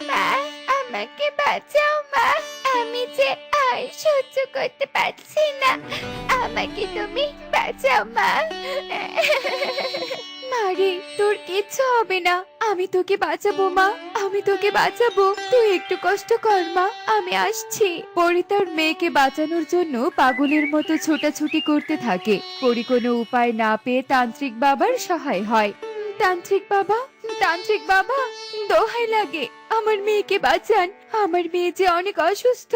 মা, আমাকে বাঁচাও মা। আমি যে আর সহ্য করতে পারছি না। আমাকে তুমি বাঁচাও মা। মারে, তোর কিচ্ছু হবে না। আমি তোকে বাঁচাবো মা, আমি তোকে বাঁচাবো। তুই একটু কষ্ট কর মা, আমি আসছি। পরি তার মেয়েকে বাঁচানোর জন্য পাগলের মতো ছোটাছুটি করতে থাকে। পরি কোনো উপায় না পেয়ে তান্ত্রিক বাবার সহায় হয়। তান্ত্রিক বাবা, তান্ত্রিক বাবা, দোহাই লাগে, আমার মেয়েকে বাঁচান। আমার মেয়ে যে অনেক অসুস্থ।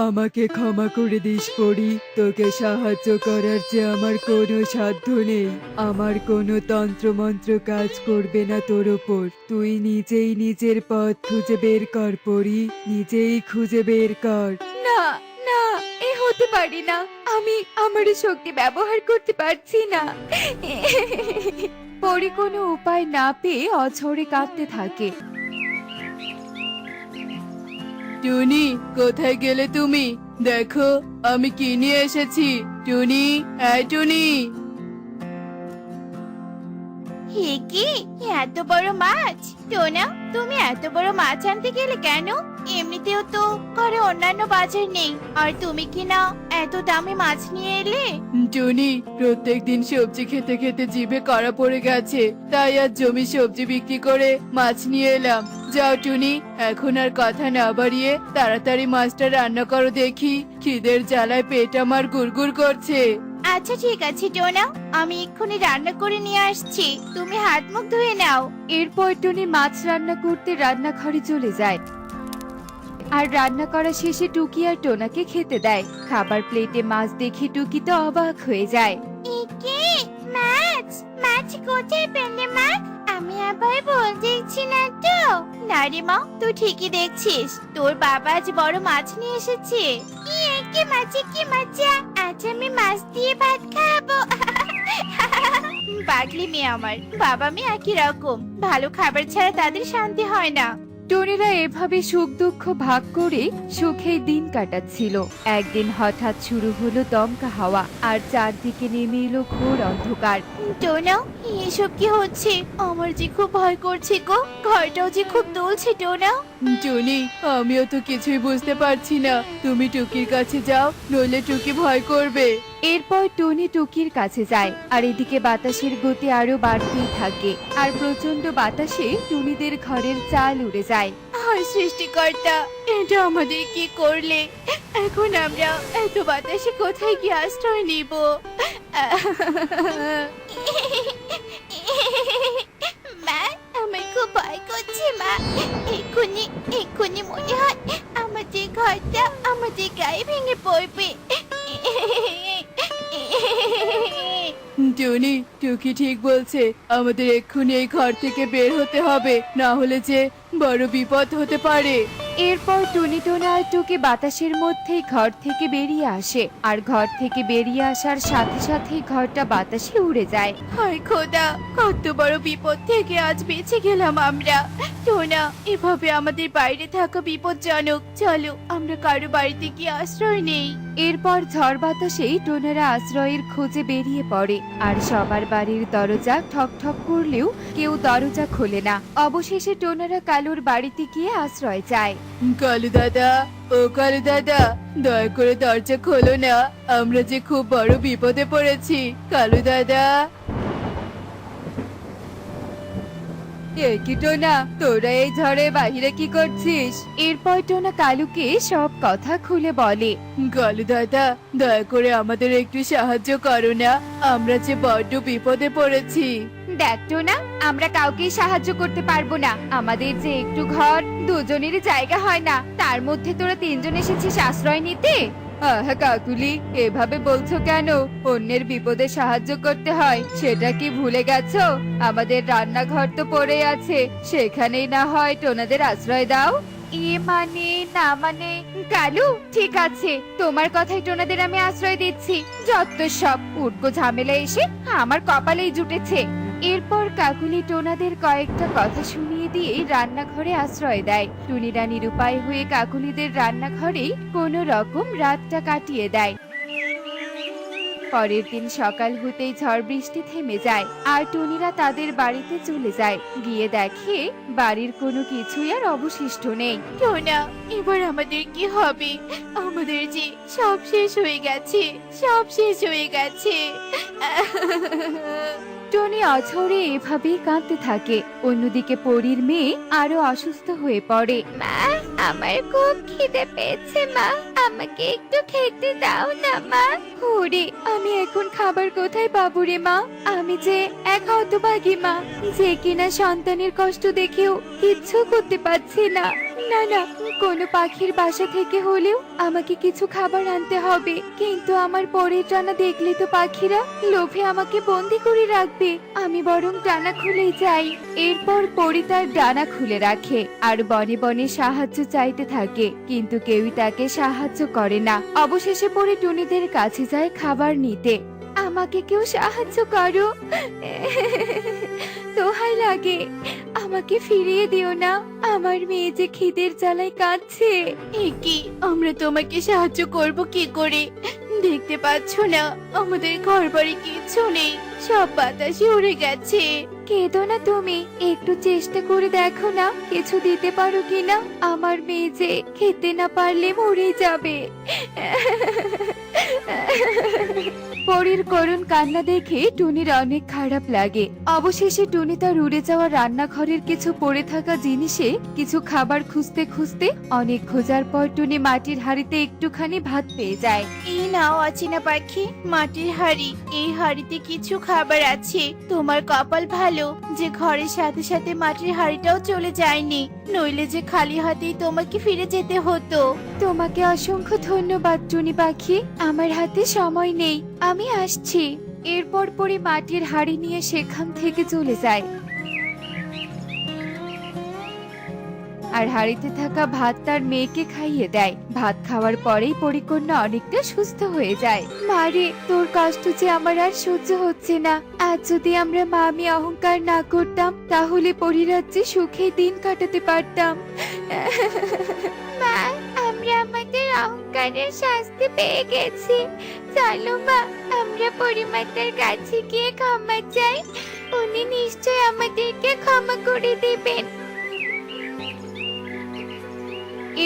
আমাকে ক্ষমা করে দিস পরি, তোকে সাহায্য করার যে আমার কোনো সাধ্য নেই। আমার কোনো তন্ত্রমন্ত্র কাজ করবে না তোর ওপর। তুই নিজেই নিজের পথ খুঁজে বের কর পরি, নিজেই খুঁজে বের কর। না, না, এ হতে পারে না। আমি আমার শক্তি ব্যবহার করতে পারছি না। পরি কোনো উপায় না পেয়ে অঝরে কাঁদতে থাকে। টুনি, কোথায় গেলে তুমি? দেখো আমি কি নিয়ে এসেছি। টুনি, টুনি। হে কি, এত বড় মাছ! টোনা, তুমি এত বড় মাছ আনতে গেলে কেন? এমনিতেও তো ঘরে অন্যান্য বাজার নেই, আর তুমি কি না এত দামি মাছ নিয়ে এলে? টুনি, প্রত্যেকদিন সবজি খেতে খেতে জিভে কড়া পড়ে গেছে, তাই আজ জমি সবজি বিক্রি করে মাছ নিয়ে এলাম। যাও টুনি, এখন আর কথা না বাড়িয়ে তাড়াতাড়ি মাছটা রান্না করো দেখি। খিদের জ্বালায় পেট আমার গুড়গুড় করছে। আচ্ছা ঠিক আছে টোনা, আমি এক্ষুনি রান্না করে নিয়ে আসছি। তুমি হাত মুখ ধুয়ে নাও। এরপর টুনি মাছ রান্না করতে রান্নাঘরে চলে যায় আর রান্না করা শেষে টুকি আর টোনাকে খেতে দেয়। খাবার প্লেটে মাছ দেখে টুকি তো অবাক হয়ে যায়। একে মাছ, মাছ কোথায় পেলে মা? আমি আবার ভুল দেখছি না তো? না রে মা, তুই ঠিকই দেখছিস। তোর বাবা আজ বড় মাছ নিয়ে এসেছে। কি মাছে, কি মজা! আজ আমি মাছ দিয়ে ভাত খাবো। পাগলি মেয়ে আমার, বাবা মেয়ে একই রকম। ভালো খাবার ছাড়া তাদের শান্তি হয় না। টনিরা এভাবে সুখ দুঃখ ভাগ করে সুখেই দিন কাটাচ্ছিল। একদিন হঠাৎ শুরু হলো দমকা হাওয়া, আর চারদিকে নেমে এলো ঘোর অন্ধকার। টোনা, এসব কি হচ্ছে? আমার যে খুব ভয় করছে গো। ঘরটাও যে খুব দুলছে টোনা। টুনি, আমিও তো কিছুই বুঝতে পারছি না। তুমি টুকির কাছে যাও, নইলে টুকি ভয় করবে। এরপর টনি টুকির কাছে যায়, আর এদিকে বাতাসের গতি আরো বাড়তেই থাকে, আর প্রচন্ড বাতাসে টুনিদের ঘরের চাল উড়ে যায়। হায় সৃষ্টিকর্তা, এটা আমাদের কি করলে? এখন আমরা এত বাতাসে কোথায় গিয়ে আশ্রয় নিব? মা, আমার খুব ভয় করছে মা। এক্ষুনি এক্ষুনি মনে হয় আমাদের ঘরটা আমাদের গায়ে ভেঙে পড়বে। টুনি, টুকি ঠিক বলছে। আমাদের এক্ষুনি এই ঘর থেকে বের হতে হবে, না হলে যে বড় বিপদ হতে পারে। এরপর টুনি টোনা আর টুকি বাতাসের মধ্যেই ঘর থেকে বেরিয়ে আসে, আর ঘর থেকে বেরিয়ে আসার সাথে সাথেই ঘরটা বাতাসে উড়ে যায়। হায় খোদা, কত বড় বিপদ থেকে আজ বেঁচে গেলাম আমরা। টোনা, এভাবে আমাদের বাইরে থাকা বিপজ্জনক। চলো আমরা কারো বাড়িতে গিয়ে আশ্রয় নেই। এরপর ঝড় বাতাসেই টোনারা আশ্রয়ের খোঁজে বেরিয়ে পড়ে, আর সবার বাড়ির দরজা ঠক ঠক করলেও কেউ দরজা খোলে না। অবশেষে টোনারা কালুর বাড়িতে গিয়ে আশ্রয় চায়। কালু দাদা, ও কালু দাদা, দয়া করে দরজা খোলো না। আমরা যে খুব বড় বিপদে পড়েছি। কালু দাদা। এ কি টোনা, তোরা এই ঝড়ে বাহিরে কি করছিস? এরপর টোনা কালুকে সব কথা খুলে বলে। কালু দাদা, দয়া করে আমাদের একটু সাহায্য করো না। আমরা যে বড্ড বিপদে পড়েছি। দেখ টোনা, আমরা কাউকে সাহায্য করতে পারবো না। আমাদের যে একটু ঘর, দুজনেরই জায়গা হয় না, তার মধ্যে তোরা তিনজন এসেছিস আশ্রয় নিতে। আহা কাকুলি, এভাবে বলছো কেন? অন্যের বিপদে সাহায্য করতে হয়, সেটা কি ভুলে গেছো? আমাদের রান্নাঘর তো পড়ে আছে, সেখানেই না হয় টোনাদের আশ্রয় দাও। এ মানে না মানে, কালু ঠিক আছে, তোমার কথাই টোনাদের আমি আশ্রয় দিচ্ছি। যত সব উটকো ঝামেলা এসে আমার কপালেই জুটেছে। এরপর কাকুলি টোনাদের কয়েকটা কথা শুনিয়ে দিয়ে রান্নাঘরে আশ্রয় দেয়। টুনিরা নিরুপায় হয়ে কাকুলিদের রান্নাঘরেই কোনো রকম রাতটা কাটিয়ে দেয়। পরের দিন সকাল হতেই ঝড় বৃষ্টি থেমে যায় আর টুনিরা তাদের বাড়িতে চলে যায়। গিয়ে দেখে বাড়ির কোনো কিছুই আর অবশিষ্ট নেই। টোনা, এবার আমাদের কি হবে? আমাদের যে সব শেষ হয়ে গেছে, সব শেষ হয়ে গেছে। টনি অঝরে এভাবেই কাঁদতে থাকে। অন্যদিকে পরীর মেয়ে আরো অসুস্থ হয়ে পড়ে। মা, আমার খুব খিদে পেয়েছে মা, আমাকে একটু খেতে দাও না মা। ওরে, আমি এখন খাবার কোথায় পাবো রে মা? আমি যে এক হতভাগী মা, যে কিনা সন্তানের কষ্ট দেখেও কিচ্ছু করতে পারছি না। না না, কোনো পাখির বাসা থেকে হলেও আমাকে কিছু খাবার আনতে হবে। কিন্তু আমার পরের ডানা দেখলে তো পাখিরা লোভে আমাকে বন্দি করে রাখবে। আমি বরং ডানা খুলেই যাই। এরপর পরি তার ডানা খুলে রাখে আর বনে বনে সাহায্য চাইতে থাকে, কিন্তু কেউই তাকে সাহায্য করে না। অবশেষে পরি টুনিদের কাছে যায় খাবার নিতে। আমাকে কেউ সাহায্য করো, দোহাই লাগে, আমাকে ফিরিয়ে দিও না। আমার মেয়ে যে খিদের জ্বালায় কাঁদছে। কি, আমরা তোমাকে সাহায্য করব কি করে? দেখতে পাচ্ছ না আমাদের ঘরবাড়ি কিচ্ছু নেই, সব বাতাসে উড়ে গেছে। কেঁদো না তুমি, একটু চেষ্টা করে দেখো না কিছু দিতে পারো কিনা। আমার মেয়ে যে খেতে না পারলে মরে যাবে। পরীর করুণ কান্না দেখে টুনির অনেক খারাপ লাগে। অবশেষে টুনি তার উড়ে যাওয়া রান্নাঘরের কিছু পড়ে থাকা জিনিসে কিছু খাবার খুঁজতে খুঁজতে অনেক খোঁজার পর টুনি মাটির হাড়িতে একটুখানি ভাত পেয়ে যায়। এই নাও অচেনা পাখি, মাটির হাড়ি। এই হাড়িতে কিছু খাবার আছে। তোমার কপাল ভালো যে ঘরের সাথে সাথে মাটির হাড়িটাও চলে যায়নি, নইলে যে খালি হাতেই তোমাকে ফিরে যেতে হতো। তোমাকে অসংখ্য ধন্যবাদ টুনি পাখি, আমার হাতে সময় নেই, আমি আসছি। এরপর পরে মাটির হাড়ি নিয়ে সেখান থেকে চলে যায় আর হাড়িতে থাকা ভাত তার মেয়েকে খাইয়ে দেয়। ভাত খাওয়ার পরেই পরিকন্যা অনেকটা সুস্থ হয়ে যায়। মারে, তোর কষ্ট যে আমার আর সহ্য হচ্ছে না। আজ যদি আমরা মা আমি অহংকার না করতাম তাহলে পরিরাজ্যে সুখে দিন কাটাতে পারতাম। মা, আমরা আমাদের অহংকারের শাস্তি পেয়ে গেছি। চলো মা, আমরা পরিমাতার কাছে গিয়ে ক্ষমা চাই, উনি নিশ্চয় আমাদেরকে ক্ষমা করে দিবেন।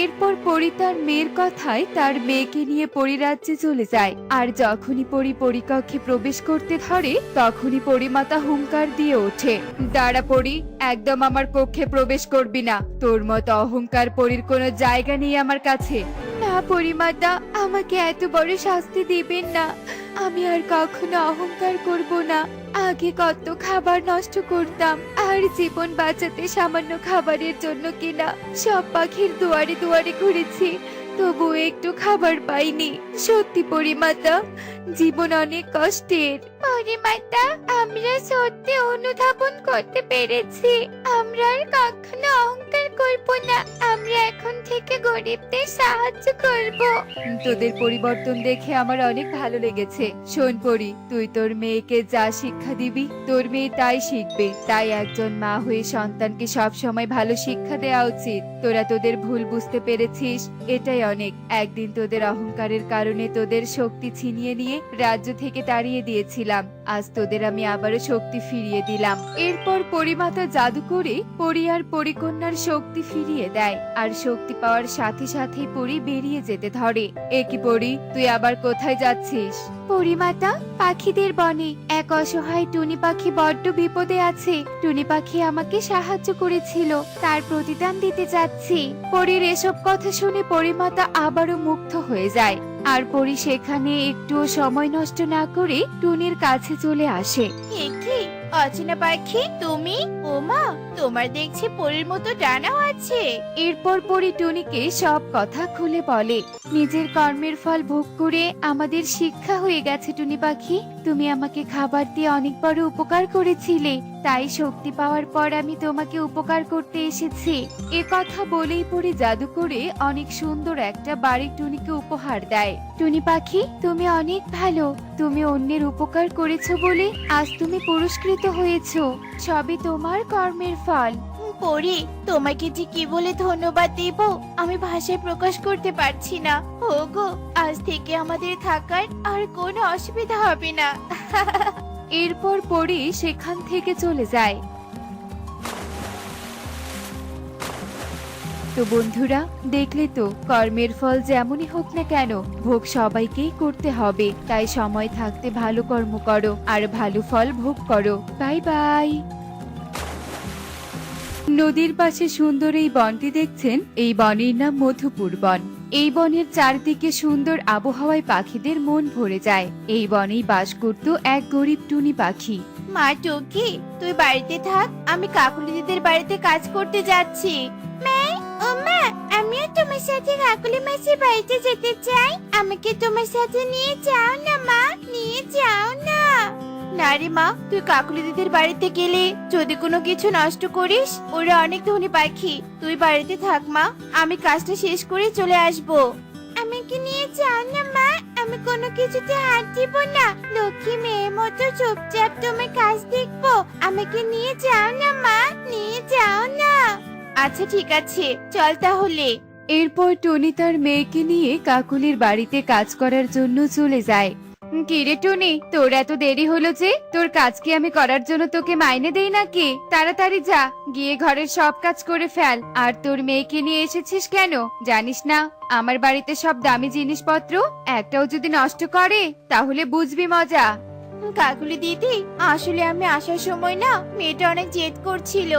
এরপর পরি তার মেয়ের কথায় তার মেয়েকে নিয়ে পরিরাজ্যে চলে যায়। আর যখনই পরি পরিকক্ষে প্রবেশ করতে ধরে তখনই পরিমাতা হুঙ্কার দিয়ে ওঠে, দাঁড়া পরি, একদম আমার কক্ষে প্রবেশ করবি না। তোর মতো অহংকার পরির কোনো জায়গা নেই আমার কাছে। না পরিমাতা, আমাকে এত বড় শাস্তি দিবেন না, আমি আর কখনো অহংকার করব না। আগে কত খাবার নষ্ট করতাম, আর জীবন বাঁচাতে সামান্য খাবারের জন্য কিনা সব পাখির দুয়ারে দুয়ারে ঘুরেছি, তবু একটু খাবার পাইনি। সত্যি পরিমাতা, জীবন অনেক কষ্টের। পরিমাতা, আমরা সত্যি অনুধাবন করতে পেরেছি, আমরা আর কখনো অহংকার করব না। আমরা এখন থেকে গরিবদের সাহায্য করব। তোদের পরিবর্তন দেখে আমার অনেক ভালো লেগেছে। শোন পরি, তুই তোর মেয়েকে যা শিক্ষা দিবি তোর মেয়ে তাই শিখবে। তাই একজন মা হয়ে সন্তানকে সব সময় ভালো শিক্ষা দেওয়া উচিত। তোরা তোদের ভুল বুঝতে পেরেছিস, এটাই অনেক। একদিন তোদের অহংকারের কারণে তোদের শক্তি ছিনিয়ে নিয়ে রাজ্য থেকে তাড়িয়ে দিয়েছিলাম, আজ তোদের আমি আবারও শক্তি ফিরিয়ে দিলাম। এরপর পরিমাতা জাদু করে পরি আর পরিকন্যার শক্তি ফিরিয়ে দেয়, আর শক্তি পাওয়ার সাথে সাথে পরি বেরিয়ে যেতে ধরে। এ কি পরি, তুই আবার কোথায় যাচ্ছিস? পরিমাতা, পাখিদের বনে এক অসহায় টুনি পাখি বড্ড বিপদে আছে। টুনি পাখি আমাকে সাহায্য করেছিল, তার প্রতিদান দিতে যাচ্ছি। পরীর এসব কথা শুনে পরিমাতা আবারও মুগ্ধ হয়ে যায়, আর পরি সেখানে একটুও সময় নষ্ট না করে টুনির কাছে চলে আসে। কি অচেনা পাখি তুমি? ও মা, তোমার দেখছি পরীর মতো ডানাও আছে। এরপর পরি টুনিকে সব কথা খুলে বলে। নিজের কর্মের ফল ভোগ করে আমাদের শিক্ষা হয়ে গেছে টুনি পাখি। তুমি আমাকে খাবার দিয়ে অনেক বড় উপকার করেছিলে, তাই শক্তি পাওয়ার পর আমি তোমাকে উপকার করতে এসেছি। এ কথা বলেই পরি জাদু করে অনেক সুন্দর একটা বাড়ি টুনিকে উপহার দেয়। টুনি পাখি, তুমি অনেক ভালো, তুমি অন্যের উপকার করেছো বলে আজ তুমি পুরস্কৃত হয়েছো। সবই তোমার কর্মের ফল। পরি, তোমাকে যে কি বলে ধন্যবাদ দেব আমি ভাষায় প্রকাশ করতে পারছি না। ওগো, আজ থেকে আমাদের থাকার আর কোনো অসুবিধা হবে না। এরপর পরি সেখান থেকে চলে যায়। তো বন্ধুরা, দেখলে তো কর্মের ফল যেমনই হোক না কেন ভোগ সবাইকেই করতে হবে। তাই সময় থাকতে ভালো কর্ম করো আর ভালো ফল ভোগ করো। Bye bye. নদীর পাশে সুন্দর এই বনটি দেখছেন, এই বনের নাম মধুপুর বন। এই বনের চারদিকে সুন্দর আবহাওয়ায় পাখিদের মন ভরে যায়। এই বনেই বাস করত এক গরিব টুনি পাখি। মা টুকি, তুই বাড়িতে থাক, আমি কাকুলি দিদির বাড়িতে কাজ করতে যাচ্ছি। মা, ও মা, আমিও তোমার সাথে কাকুলি মাসির বাড়িতে যেতে চাই। আমাকে তোমার সাথে নিয়ে যাও না মা, নিয়ে যাও না। না রে মা, তুই কাকুলি দিদির বাড়িতে গেলে যদি কোনো কিছু নষ্ট করিস, ওরা অনেক ধনী পাখি। তুই বাড়িতে থাক মা, আমি কাজটা শেষ করে চলে আসবো। আমাকে নিয়ে যাও না মা, আমি কোনো কিছুতে হাত দিব না। লক্ষ্মী মেয়ের মতো চুপচাপ তোমার কাজ দেখবো। আমাকে নিয়ে যাও না মা, নিয়ে যাও না। আচ্ছা ঠিক আছে, চল তাহলে। এরপর টনি তার মেয়েকে নিয়ে কাকুলির বাড়িতে কাজ করার জন্য চলে যায়। কিরে টনি, তোর এত দেরি হলো যে? তোর কাজ কি আমি করার জন্য তোকে মাইনে দেই নাকি? তাড়াতাড়ি যা, গিয়ে ঘরের সব কাজ করে ফেল। আর তোর মেয়েকে নিয়ে এসেছিস কেন জানিস না? আমার বাড়িতে সব দামি জিনিসপত্র একটাও যদি নষ্ট করে তাহলে বুঝবি মজা। কাকুলি দিদি, আসলে আমি আসার সময় না মেয়েটা অনেক জেদ করছিল,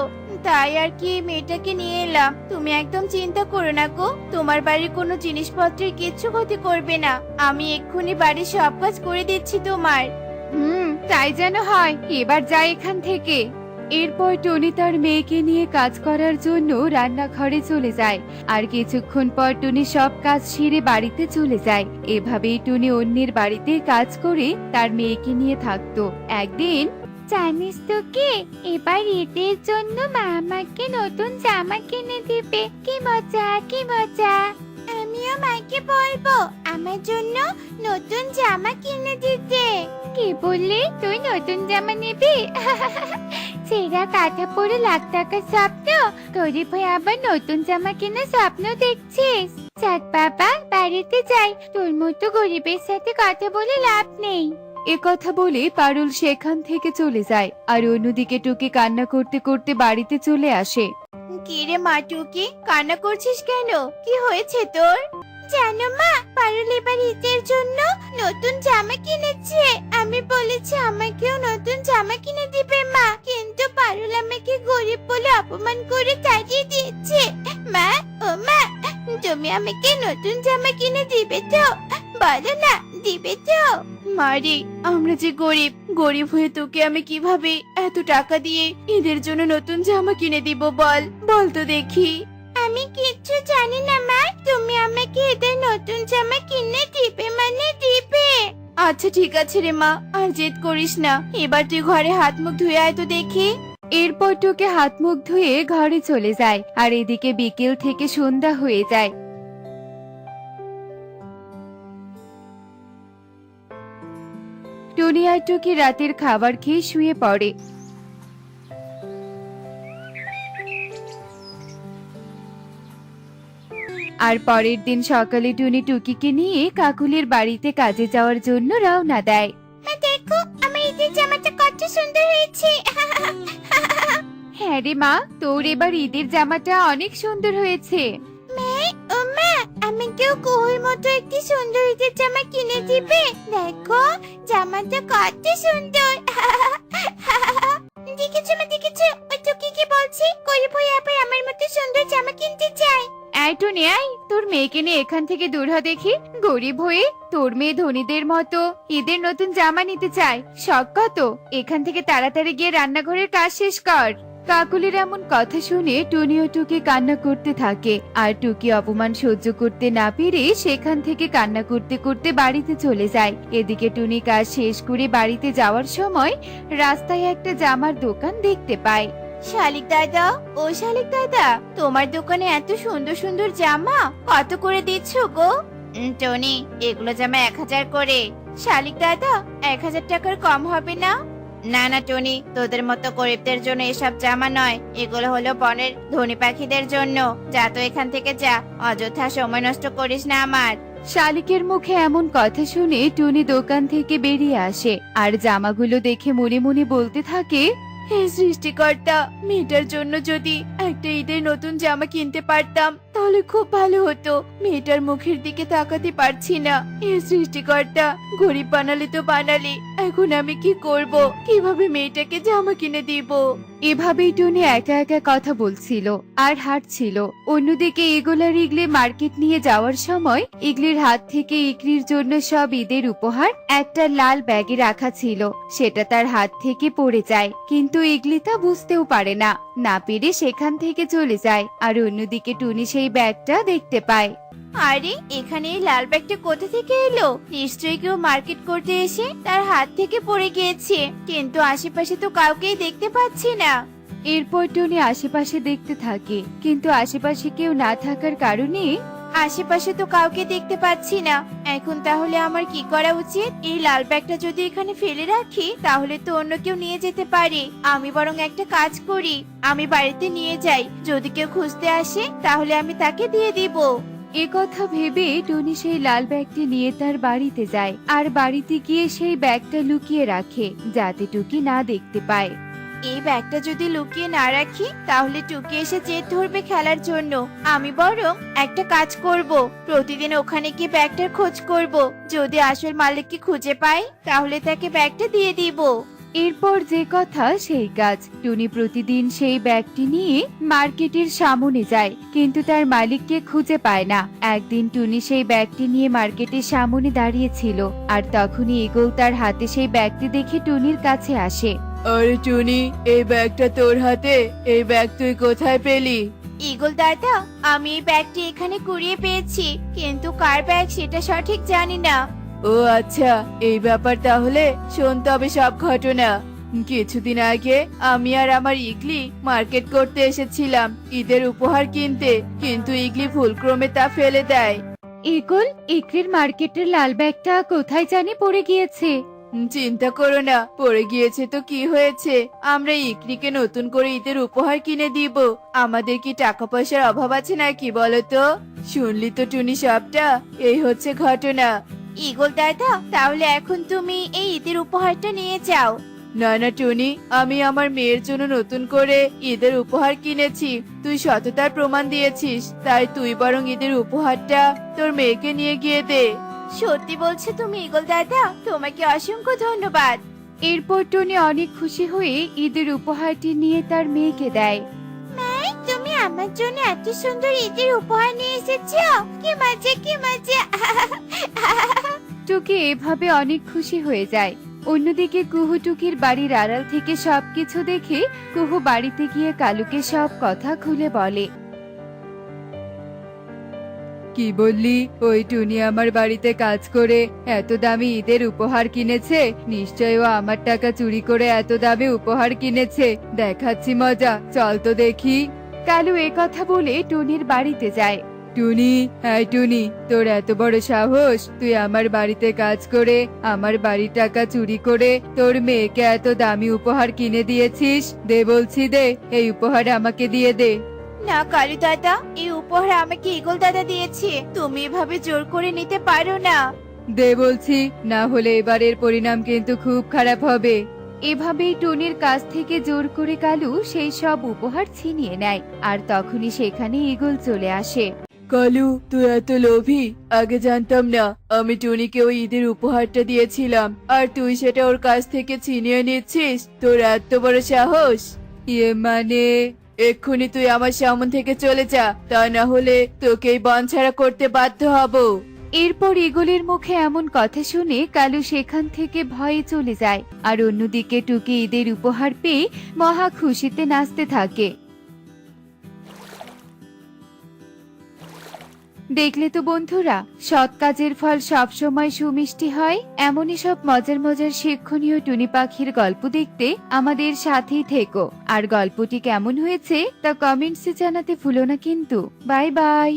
তাই আর কি মেয়েটাকে নিয়ে এলাম। তুমি একদম চিন্তা করো না গো, তোমার বাড়ির কোনো জিনিসপত্রের কিচ্ছু ক্ষতি করবে না। আমি এক্ষুনি বাড়ির সব কাজ করে দিচ্ছি তোমার। তাই যেন হয়। এবার যাই এখান থেকে। এরপর টনি তার মেয়েকে নিয়ে কাজ করার জন্য রান্নাঘরে চলে যায়। আর কিছুক্ষণ পর টনি সব কাজ সেরে বাড়িতে চলে যায়। এভাবেই টনি অন্যের বাড়িতে কাজ করে তার মেয়েকে নিয়ে থাকতো। একদিন, জানিস তো কি, এবার ঈদের জন্য মা আমাকে নতুন জামা কিনে দিবে। কি মজা, কি মজা। আমিও মাকে বলবো আমার জন্য নতুন জামা কিনে দিতে। কি বললি, তুই নতুন জামা নিবি? ছেঁড়া কাঁথা পরে লাখ টাকার স্বপ্ন, গরিব হয়ে আবার নতুন জামা কেনার স্বপ্ন দেখছিস? যাক বাবা, বাড়িতে যাই, তোর মতো গরিবের সাথে কথা বলে লাভ নেই। এ কথা বলে পারুল সেখান থেকে চলে যায়। আর অন্যদিকে টুকি কান্না করতে করতে বাড়িতে চলে আসে। কি রে মা টুকি, কান্না করছিস কেন? কি হয়েছে তোর? জানো মা, পারুল এবার ঈদের জন্য নতুন জামা কিনেছে। আমি বলেছি আমাকেও নতুন জামা কিনে দিবে মা, কিন্তু পারুল আমাকে গরিব বলে অপমান করে তাড়িয়ে দিয়েছে। মা, ও মা, তুমি আমাকে নতুন জামা কিনে দিবে তো? বলো না, দিবে তো? মারি, আমরা যে গরিব, গরিব হয়ে তোকে আমি কিভাবে এত টাকা দিয়ে ঈদের জন্য নতুন জামা কিনে দিব বল? বল তো দেখি। আমি কিচ্ছু জানি না মা, তুমি আমাকে ঈদের নতুন জামা কিনে দিবে মানে দিবে। আচ্ছা ঠিক আছে রে মা, আর জেদ করিস না। এবার তুই ঘরে হাত মুখ ধুয়ে আয় তো দেখি। এরপর টুকি হাত মুখ ধুয়ে ঘরে চলে যায়। আর এদিকে বিকেল থেকে সন্ধ্যা হয়ে যায়। টনি আর টুকি রাতের খাবার খেয়ে শুয়ে পড়ে। আর পরের দিন সকালে টুনি টুকিকে নিয়ে কাকুলির বাড়িতে কাজে যাওয়ার জন্য রওনা দেয়। দেখো, আমার ঈদের জামাটা কত সুন্দর হয়েছে। হ্যাঁ রে মা, তোর এবার ঈদের জামাটা অনেক সুন্দর হয়েছে। ও মা, আমাকেও কুহুর মতো একটি সুন্দর ঈদের জামা কিনে দিবে? দেখো, জামাটা কত সুন্দর। দেখেছো মা, দেখেছো, ওই টুকি কি বলছে? গরিব হয়ে আবার আমার মতো সুন্দর জামা কিনতে চায়। এই টুনি, আয়, তোর মেয়েকে নিয়ে এখান থেকে দূর হ দেখি। গরিব হয়ে তোর মেয়ে ধনীদের মতো ঈদের নতুন জামা নিতে চায়, শখ কত? এখান থেকে তাড়াতাড়ি গিয়ে রান্নাঘরের কাজ শেষ কর। কাকুলির এমন কথা শুনে টুনি ও টুকি কান্না করতে থাকে। আর টুকি অপমান সহ্য করতে না পেরে সেখান থেকে কান্না করতে করতে বাড়িতে চলে যায়। এদিকে টুনি কাজ শেষ করে বাড়িতে যাওয়ার সময় রাস্তায় একটা জামার দোকান দেখতে পায়। শালিক দাদা, ও শালিক দাদা, তোমার দোকানে এত সুন্দর সুন্দর জামা কত করে দিচ্ছ গো? টনি, এগুলো জামা 1000 করে। শালিক দাদা, 1000 টাকার কম হবে না? না না টুনি, তোদের মতো গরিবদের জন্য এসব জামা নয়, এগুলো হলো বনের ধনী পাখিদের জন্য। যা তো এখান থেকে যা, অযথা সময় নষ্ট করিস না আমার। শালিকের মুখে এমন কথা শুনে টুনি দোকান থেকে বেরিয়ে আসে আর জামাগুলো দেখে মনে মনে বলতে থাকে, হে সৃষ্টিকর্তা, মেয়েটার জন্য যদি একটা ঈদের নতুন জামা কিনতে পারতাম তাহলে খুব ভালো হতো। মেয়েটার মুখের দিকে তাকাতে পারছি না। হে সৃষ্টিকর্তা, গরিব বানালে তো বানালি, এখন আমি কি করব? কিভাবে মেয়েটাকে জামা কিনে দিব? এভাবেই টুনি একা একা কথা বলছিল আর হাঁটছিল। অন্যদিকে ইগল আর ইগলি মার্কেট নিয়ে যাওয়ার সময় ইগলির হাত থেকে ইকরির জন্য সব ঈদের উপহার একটা লাল ব্যাগে রাখা ছিল। সেটা তার হাত থেকে পড়ে যায়, কিন্তু ইগলি তা বুঝতেও পারে না। না পেরে সেখান থেকে চলে যায়। আর অন্যদিকে টুনি সেই ব্যাগটা দেখতে পায়। আরে, এখানে এই লাল ব্যাগটা কোথা থেকে এলো? নিশ্চয়ই কেউ মার্কেট করতে এসে তার হাত থেকে পড়ে গিয়েছে, কিন্তু আশেপাশে তো কাউকেই দেখতে পাচ্ছি না। এরপর টুনি আশেপাশে দেখতে থাকে, কিন্তু আশেপাশে কেউ না থাকার কারণে আশেপাশে তো কাউকে দেখতে পাচ্ছি না। এখন তাহলে আমার কি করা উচিত? এই লাল ব্যাগটা যদি এখানে ফেলে রাখি তাহলে তো অন্য কেউ নিয়ে যেতে পারে। আমি বরং একটা কাজ করি, আমি বাড়িতে নিয়ে যাই, যদি কেউ খুঁজতে আসে তাহলে আমি তাকে দিয়ে দিব। এ কথা ভেবে টুনি সেই লাল ব্যাগটি নিয়ে তার বাড়িতে যায় আর বাড়িতে গিয়ে সেই ব্যাগটা লুকিয়ে রাখে যাতে টুকি না দেখতে পায়। এই ব্যাগটা যদি লুকিয়ে না রাখি তাহলে টুকি এসে জেদ ধরবে খেলার জন্য। আমি বরং একটা কাজ করব, প্রতিদিন ওখানে গিয়ে ব্যাগটার খোঁজ করব। যদি আসল মালিককে খুঁজে পাই তাহলে তাকে ব্যাগটা দিয়ে দিব। এরপর যে কথা সেই কাজ। টুনি প্রতিদিন সেই ব্যাগটি নিয়ে মার্কেটের সামনে যায়, কিন্তু তার মালিককে খুঁজে পায় না। একদিন টুনি সেই ব্যাগটি নিয়ে মার্কেটের সামনে দাঁড়িয়েছিল, আর তখনই ইগল তার হাতে সেই ব্যাগটি দেখে টুনির কাছে আসে। আরে টুনি, এই ব্যাগটা তোর হাতে? এই ব্যাগ তুই কোথায় পেলি? ইগল দাদা, আমি এই ব্যাগটি এখানে কুড়িয়ে পেয়েছি, কিন্তু কার ব্যাগ সেটা সঠিক জানি না। ও আচ্ছা, এই ব্যাপার তাহলে। শোন তবে সব ঘটনা। কিছুদিন আগে আমি আর আমার ইগলি মার্কেট করতে এসেছিলাম ঈদের উপহার কিনতে, কিন্তু ইগলি ভুলক্রমে তা ফেলে দেয়। ইগল, ইকরির মার্কেটের লাল ব্যাগটা কোথায় জানি পড়ে গিয়েছে। চিন্তা করো না, পড়ে গিয়েছে তো কি হয়েছে, আমরা ইকরিকে নতুন করে ঈদের উপহার কিনে দিব। আমাদের কি টাকা পয়সার অভাব আছে নাকি বলো তো? শুনলি তো টুনি সবটা? এই হচ্ছে ঘটনা। ইগল দাদা, তাহলে এখন তুমি এই ঈদের উপহারটা নিয়ে যাও। না না টুনি, আমি আমার মেয়ের জন্য নতুন করে ঈদের উপহার কিনেছি। তুই সততার প্রমাণ দিয়েছিস, তাই তুই বরং ঈদের উপহারটা তোর মেয়েকে নিয়ে গিয়ে দে। সত্যি বলছো তুমি ইগল দাদা? তোমাকে অসংখ্য ধন্যবাদ। এরপর টুনি অনেক খুশি হয়ে ঈদের উপহারটি নিয়ে তার মেয়েকে দেয়। তুমি আমার জন্য এত সুন্দর ঈদের উপহার নিয়ে এসেছো, কি মজা কি মজা। টুকি এভাবে অনেক খুশি হয়ে যায়। অন্যদিকে কুহু টুকির বাড়ির আড়াল থেকে সবকিছু দেখে কুহু বাড়িতে গিয়ে কালুকে সব কথা খুলে বলে। কি বললি? ওই টুনি আমার বাড়িতে কাজ করে এত দামি ঈদের উপহার কিনেছে? নিশ্চয় ও আমার টাকা চুরি করে এত দামে উপহার কিনেছে। দেখাচ্ছি মজা, চল তো দেখি। কালু এ কথা বলে টুনির বাড়িতে যায়। টুনি, হ্যাঁ টুনি, তোর এত বড় সাহস! তুই আমার বাড়িতে কাজ করে আমার বাড়ির টাকা চুরি করে তোর মেয়েকে এত দামি উপহার কিনে দিয়েছিস। দে বলছি, দে, এই উপহার আমাকে দিয়ে দে। না কালু দাদা, এই উপহার আমাকে ইগল দাদা দিয়েছে, তুমি এভাবে জোর করে নিতে পারো না। দে বলছি, না হলে এবারের পরিণাম কিন্তু খুব খারাপ হবে। এভাবেই টুনির কাছ থেকে জোর করে কালু সেই সব উপহার ছিনিয়ে নেয়। আর তখনই সেখানে ঈগল চলে আসে। কালু, তুই এত লোভী! আগে জানতাম না। আমি টুনিকে ওই ঈদের উপহারটা দিয়েছিলাম, আর তুই সেটা ওর কাছ থেকে ছিনিয়ে নিচ্ছিস? তোর এত বড় সাহস! মানে, এক্ষুনি তুই আমার সামন থেকে চলে যা, তা না হলে তোকেই বনছাড়া করতে বাধ্য হব। এরপর ঈগলের মুখে এমন কথা শুনে কালু সেখান থেকে ভয়ে চলে যায়। আর অন্যদিকে টুকি ঈদের উপহার পেয়ে মহা খুশিতে নাচতে থাকে। দেখলে তো বন্ধুরা, সৎ কাজের ফল সবসময় সুমিষ্টি হয়। এমনই সব মজার মজার শিক্ষণীয় টুনি পাখির গল্প দেখতে আমাদের সাথেই থেকো। আর গল্পটি কেমন হয়েছে তা কমেন্টসে জানাতে ভুলো না কিন্তু। Bye bye.